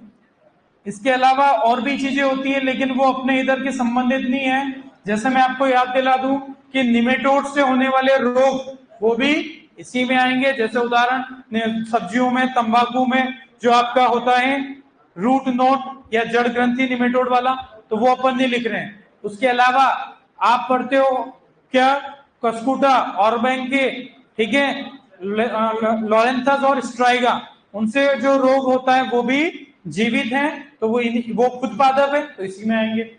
इसके अलावा और भी चीजें होती है लेकिन वो अपने इधर के संबंधित नहीं है। जैसे मैं आपको याद दिला दूं कि निमेटोड से होने वाले रोग वो भी इसी में आएंगे। जैसे उदाहरण सब्जियों में, तंबाकू में जो आपका होता है रूट नोट या जड़ ग्रंथि निमेटोड वाला, तो वो अपन नहीं लिख रहे हैं। उसके अलावा आप पढ़ते हो क्या, कस्कुटा और के, ठीक है, लॉरेंथस और स्ट्राइगा, उनसे जो रोग होता है वो भी जीवित हैं, तो वो खुद पादप है तो इसी में आएंगे।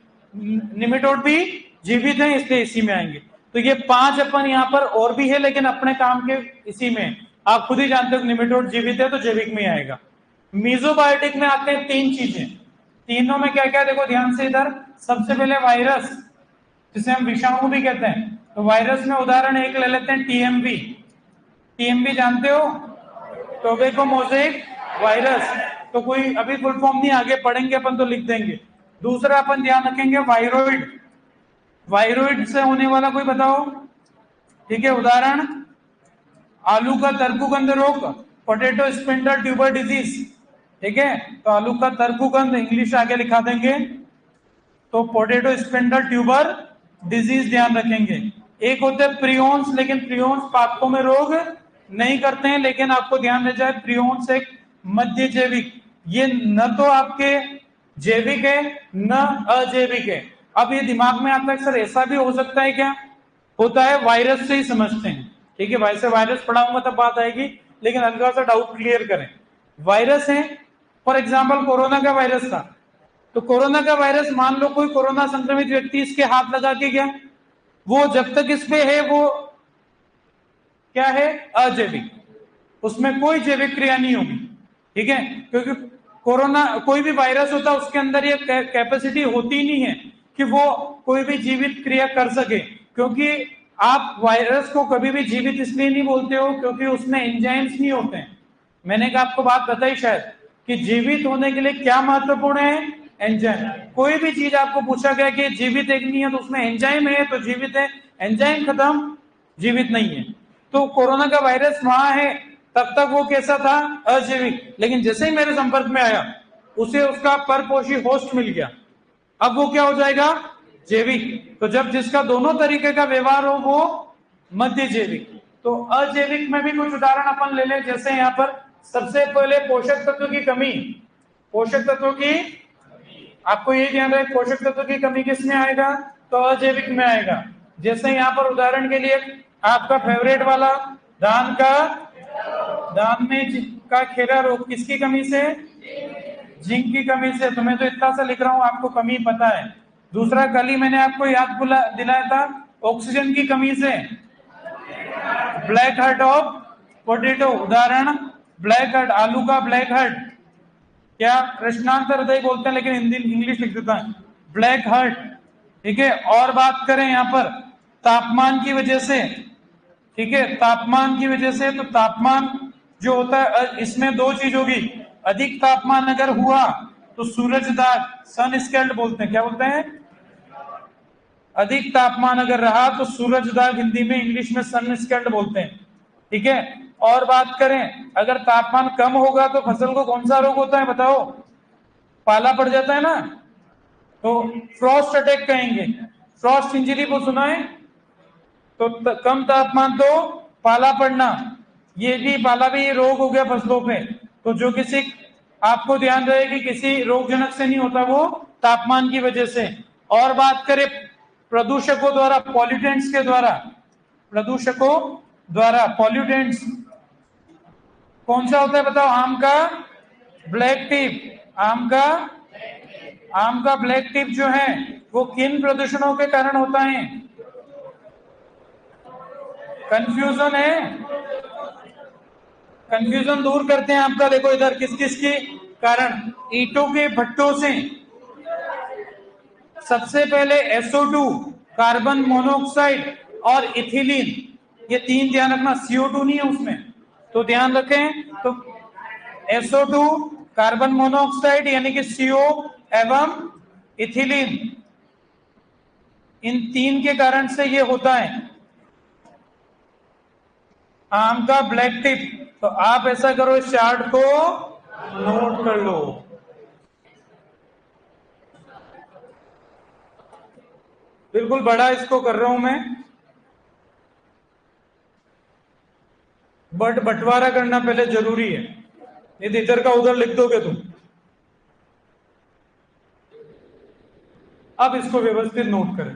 निमेटोड भी जीवित हैं इसलिए इसी में आएंगे। तो ये 5 अपन यहाँ पर और भी है लेकिन अपने काम के इसी में, आप खुद ही जानते हो निमेटोड जीवित है तो जैविक में आएगा। मीजोबायोटिक में आते हैं 3 चीजें, तीनों में क्या क्या देखो ध्यान से इधर। सबसे पहले वायरस जिसे हम विषाणु भी कहते हैं, तो वायरस में उदाहरण एक ले लेते हैं टीएमवी, टीएमवी जानते हो, टोबैको मोज़ेक वायरस, तो कोई अभी फुल फॉर्म नहीं, आगे पढ़ेंगे अपन तो लिख देंगे। दूसरा अपन ध्यान रखेंगे वायरोइड, वायरोइड से होने वाला कोई बताओ, ठीक है, उदाहरण आलू का तरकुगंध रोग, पोटैटो स्पिंडल ट्यूबर डिजीज, ठीक है, तो आलू का तरकुगंध इंग्लिश आगे लिखा देंगे, तो पोटैटो स्पिंडल ट्यूबर डिजीज ध्यान रखेंगे। एक होते हैं प्रियोन्स, लेकिन प्रियोन्स पादपों में रोग नहीं करते हैं, लेकिन आपको ध्यान रह जाए प्रियोन्स एक मध्य जैविक, ये न तो आपके जैविक है न अजैविक है। अब ये दिमाग में आता है सर ऐसा भी हो सकता है क्या, होता है, वायरस से ही समझते हैं, ठीक है, वैसे वायरस पढ़ाऊंगा तब बात आएगी, लेकिन हल्का सा डाउट क्लियर करें। वायरस है, फॉर एग्जाम्पल कोरोना का वायरस था, तो कोरोना का वायरस मान लो कोई कोरोना संक्रमित व्यक्ति इसके हाथ लगा के गया, वो जब तक इस पे है वो क्या है, अजैविक, उसमें कोई जैविक क्रिया नहीं होगी, ठीक है, क्योंकि कोरोना कोई भी वायरस होता है उसके अंदर ये कैपेसिटी होती नहीं है कि वो कोई भी जीवित क्रिया कर सके। क्योंकि आप वायरस को कभी भी जीवित इसलिए नहीं बोलते हो क्योंकि उसमें एंजाइम्स नहीं होते हैं। मैंने कहा आपको बात बताई शायद कि जीवित होने के लिए क्या महत्वपूर्ण है, एंजाइम। कोई भी चीज आपको पूछा गया कि जीवित एक नहीं है तो उसमें एंजाइम है तो जीवित है, एंजाइम खत्म जीवित नहीं है। तो कोरोना का वायरस वहां है तब तक वो कैसा था, अजैविक, लेकिन जैसे ही मेरे संपर्क में आया उसे उसका परपोषी होस्ट मिल गया, अब वो क्या हो जाएगा? जैविक। तो जब जिसका दोनों तरीके का व्यवहार हो वो मध्य जैविक। तो अजैविक में भी कुछ उदाहरण अपन ले लें, जैसे यहाँ पर सबसे पहले पोषक तत्व की कमी। पोषक तत्वों की, आपको ये ध्यान रहे, पोषक तत्व की कमी किसमें आएगा? तो अजैविक में आएगा। जैसे यहाँ पर उदाहरण के लिए आपका फेवरेट वाला धान में का खेरा रोग किसकी कमी से? जिंक की कमी से। तो मैं तो इतना सा लिख रहा हूं, आपको कमी पता है। दूसरा, कल ही मैंने आपको याद दिलाया था, ऑक्सीजन की कमी से ब्लैक हार्ट ऑफ पोटैटो। उदाहरण, ब्लैक हार्ट, आलू का ब्लैक हार्ट, क्या कृष्णांत हृदय बोलते हैं लेकिन हिंदी इंग्लिश लिख देता है, ब्लैक हार्ट। ठीक है। और बात करें यहाँ पर तापमान की वजह से, ठीक है, तापमान की वजह से, तो तापमान जो होता है इसमें दो चीज होगी। अधिक तापमान अगर हुआ तो सूरज दाग, सन स्केल्ड बोलते हैं, क्या बोलते हैं? अधिक तापमान अगर रहा तो सूरज दाग, हिंदी में इंग्लिश में सन स्केल्ड बोलते हैं। ठीक है। और बात करें, अगर तापमान कम होगा तो फसल को कौन सा रोग होता है बताओ? पाला पड़ जाता है ना, तो फ्रॉस्ट अटैक कहेंगे। फ्रॉस्ट इंजरी को सुना है? तो कम तापमान तो पाला पड़ना, ये भी पाला भी रोग हो गया फसलों पे। तो जो किसी, आपको ध्यान रहे कि किसी रोगजनक से नहीं होता, वो तापमान की वजह से। और बात करें प्रदूषकों द्वारा, पॉल्यूटेंट्स के द्वारा, प्रदूषकों द्वारा पॉल्यूटेंट्स कौन सा होता है बताओ? आम का ब्लैक टिप, आम का ब्लैक टिप जो है वो किन प्रदूषणों के कारण होता है? कंफ्यूजन है, कंफ्यूजन दूर करते हैं आपका। देखो इधर किस किस के कारण, ईंटों के भट्टों से सबसे पहले SO2, कार्बन मोनोऑक्साइड और इथिलीन, ये तीन ध्यान रखना, CO2 नहीं है उसमें, तो ध्यान रखें। तो SO2, कार्बन मोनोऑक्साइड यानी कि CO एवं इथिलीन, इन तीन के कारण से ये होता है आम का ब्लैक टिप। तो आप ऐसा करो, इस चार्ट को नोट कर लो। बिल्कुल बड़ा इसको कर रहा हूं मैं, बट बंटवारा करना पहले जरूरी है, नहीं तो इधर का उधर लिख दोगे तुम। अब इसको व्यवस्थित नोट करें।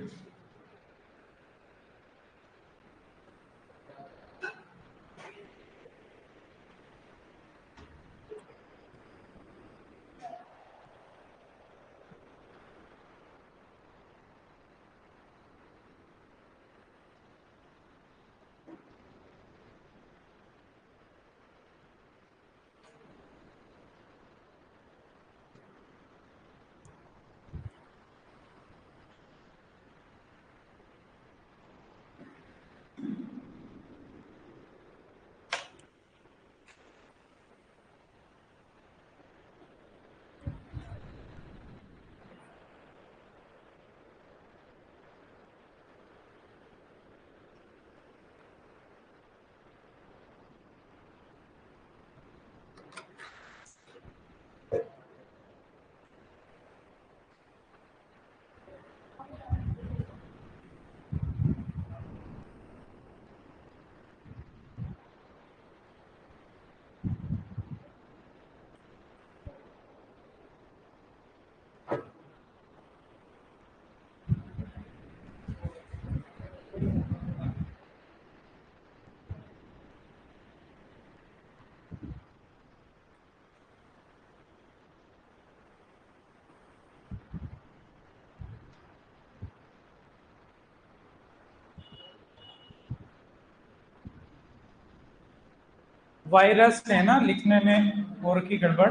वायरस है ना, लिखने में और की गड़बड़।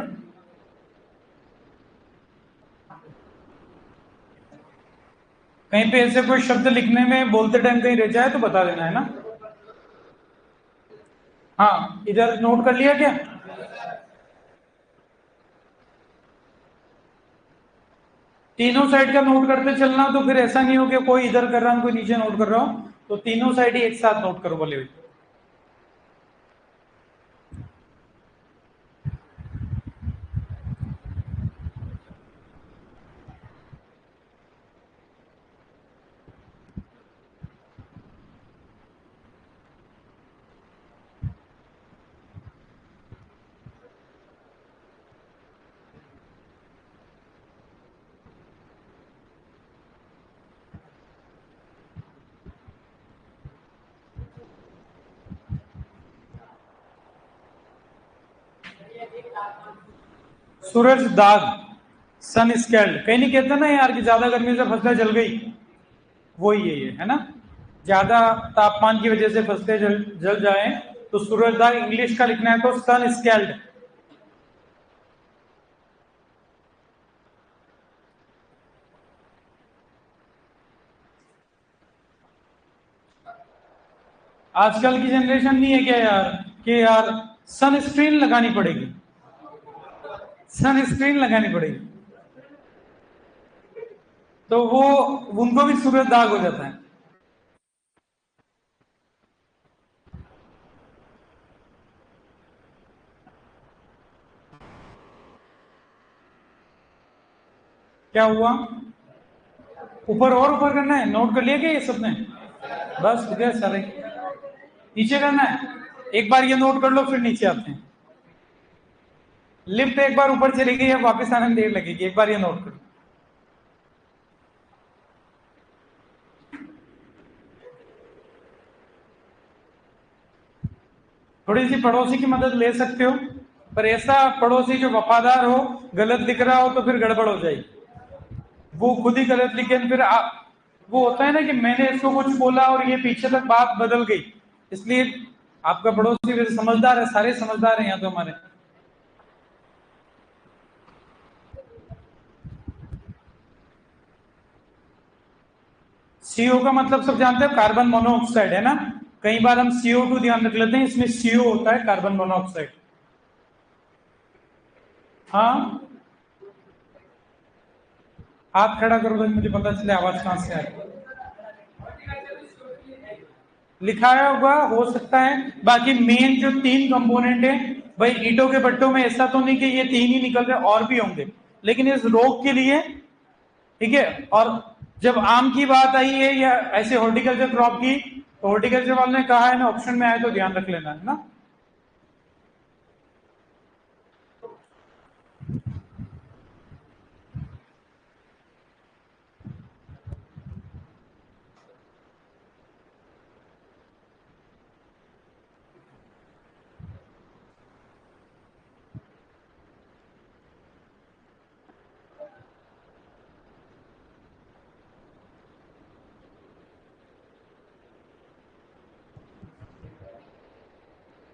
कहीं पे ऐसे कोई शब्द लिखने में बोलते टाइम कहीं रह जाए तो बता देना, है ना? हाँ, इधर नोट कर लिया क्या? तीनों साइड का नोट करते चलना, तो फिर ऐसा नहीं हो कि कोई इधर कर रहा हूं कोई नीचे नोट कर रहा हूं, तो तीनों साइड ही एक साथ नोट करो बोले हुए। सूरज दाग, सन स्केल्ड। कहीं नहीं कहते ना यार कि ज्यादा गर्मी से फसलें जल गई, वही है ना। ज्यादा तापमान की वजह से फसलें जल जाए तो सूरज दाग। इंग्लिश का लिखना है तो सन स्केल्ड। आजकल की जनरेशन नहीं है क्या यार कि यार सनस्क्रीन लगानी पड़ेगी, सनस्क्रीन लगानी पड़ेगी, तो वो उनको भी सूरज दाग हो जाता है। क्या हुआ? ऊपर और ऊपर करना है? नोट कर लिया क्या ये सबने? बस हो गया सारे। नीचे करना है? एक बार ये नोट कर लो फिर नीचे आते हैं। लिफ्ट एक बार ऊपर चली गई, अब वापस आने में देर लगेगी। एक बार ये नोट करो। थोड़ी सी पड़ोसी की मदद ले सकते हो, पर ऐसा पड़ोसी जो वफादार हो, गलत लिख रहा हो तो फिर गड़बड़ हो जाएगी। वो खुद ही गलत लिखे फिर वो होता है ना कि मैंने इसको कुछ बोला और ये पीछे तक बात बदल गई। इसलिए आपका पड़ोसी वैसे समझदार है, सारे समझदार हैं यहाँ तो हमारे। सीओ का मतलब सब जानते हैं, कार्बन मोनोऑक्साइड है ना। कई बार हम CO2 ध्यान रख लेते हैं, इसमें CO होता है, कार्बन मोनोऑक्साइड। हाँ, हाथ खड़ा करो तो मुझे पता चले आवाज कहां से आ रही। लिखाया होगा, हो सकता है। बाकी मेन जो 3 कंपोनेंट है भाई, ईंटों के भट्टों में ऐसा तो नहीं कि ये 3 ही निकल रहे, और भी होंगे, लेकिन इस रोग के लिए, ठीक है। और जब आम की बात आई है या ऐसे हॉर्टिकल्चर क्रॉप की, तो हॉर्टिकल्चर वाले ने कहा है ना, ऑप्शन में आए तो ध्यान रख लेना है ना।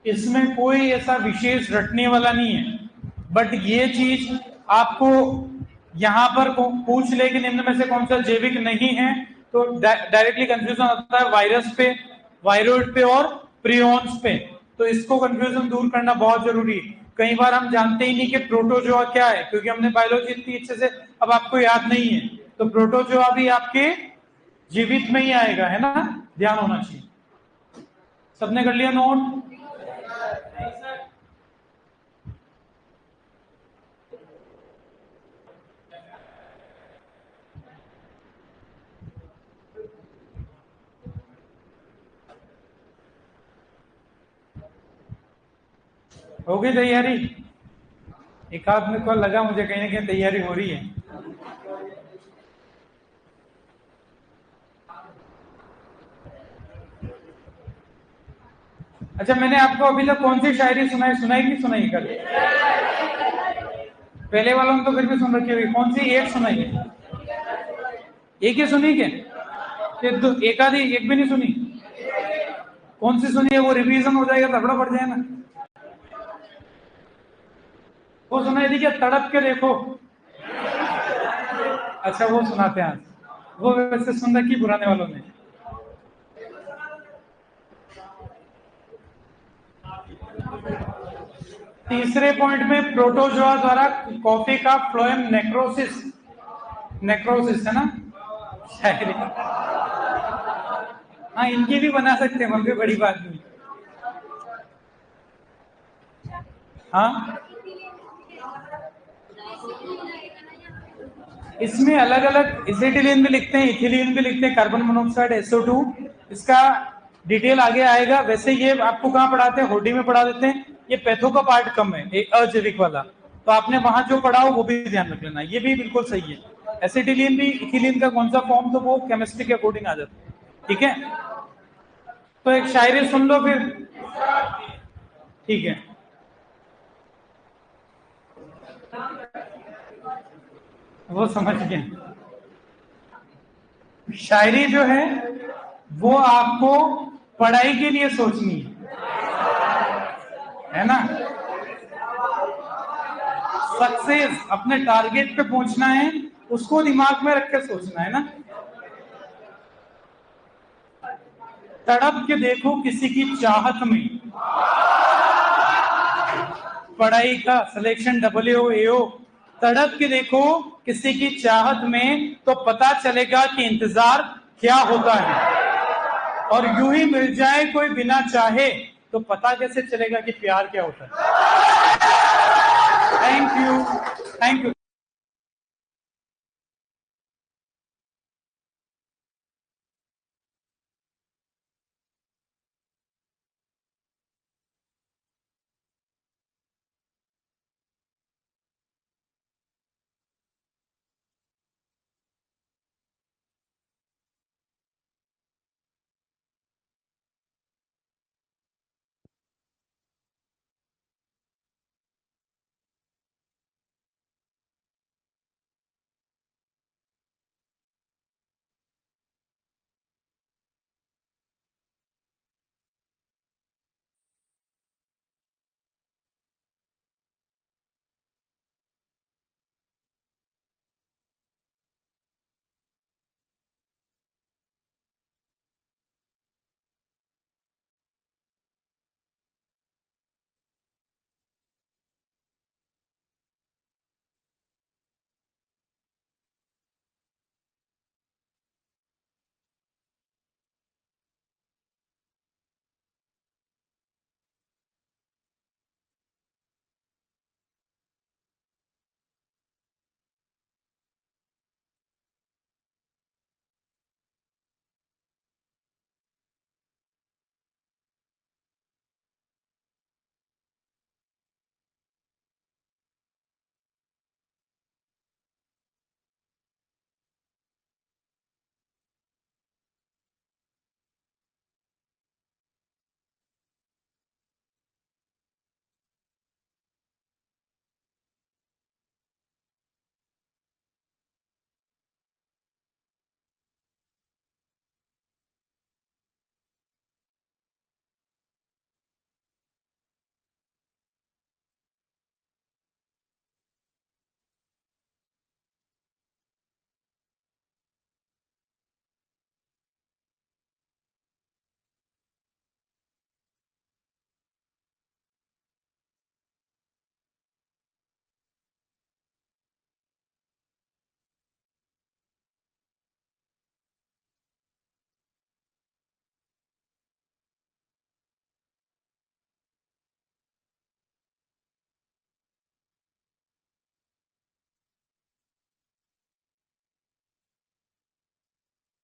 इसमें कोई ऐसा विशेष रटने वाला नहीं है, बट ये चीज आपको यहां पर पूछ ले कि निम्न में से कौन सा जैविक नहीं है, तो डायरेक्टली कंफ्यूजन होता है वायरस पे, वायरोइड पे और प्रियॉन्स पे। तो इसको कंफ्यूजन दूर करना बहुत जरूरी है। कई बार हम जानते ही नहीं कि प्रोटोजोआ क्या है, क्योंकि हमने बायोलॉजी इतनी अच्छे से, अब आपको याद नहीं है, तो प्रोटोजोआ भी आपके जीवित में ही आएगा, है ना। ध्यान होना चाहिए। सबने कर लिया नोट? हो गई तैयारी? एक आध में को लगा मुझे कहीं ना कहीं तैयारी हो रही है। अच्छा, मैंने आपको अभी तक कौन सी शायरी सुनाई कि सुनाई कल? पहले वालों ने तो फिर भी सुन रखी होगी, कौन सी एक सुनाई है? एक ही सुनी क्या? एक आधी एक भी नहीं सुनी? कौन सी सुनी है? वो रिवीजन हो जाएगा, तगड़ा पड़ जाए ना। वो सुनाई थी क्या, तड़प के देखो? अच्छा, वो सुनाते हैं आज। वो वैसे सुन रखी पुराने वालों ने। तीसरे पॉइंट में प्रोटोजोआ द्वारा कॉफी का फ्लोएम नेक्रोसिस, नेक्रोसिस है ना शायरी। हाँ, इनकी भी बना सकते हैं, कोई बड़ी बात नहीं। हाँ, इसमें अलग अलग एसिटिलीन भी लिखते हैं, इथिलीन भी लिखते हैं, कार्बन मोनोऑक्साइड SO2। इसका डिटेल आगे आएगा। वैसे ये आपको कहाँ पढ़ाते हैं? होडी में पढ़ा देते हैं। ये पैथो का पार्ट कम है, एक अजैविक वाला, तो आपने वहां जो पढ़ा हो वो भी ध्यान रख लेना। ये भी बिल्कुल सही है। एसिटिलीन भी इथिलीन का कौन सा फॉर्म, तो वो केमिस्ट्री के अकॉर्डिंग आ जाता है, ठीक है। तो एक शायरी सुन लो फिर, ठीक है। वो समझ गए। शायरी जो है वो आपको पढ़ाई के लिए सोचनी है ना। सक्सेस अपने टारगेट पे पहुंचना है, उसको दिमाग में रख के सोचना है ना। तड़प के देखो किसी की चाहत में, पढ़ाई का सिलेक्शन WO तड़प के देखो किसी की चाहत में, तो पता चलेगा कि इंतजार क्या होता है। और यूं ही मिल जाए कोई बिना चाहे, तो पता कैसे चलेगा कि प्यार क्या होता है। Thank you.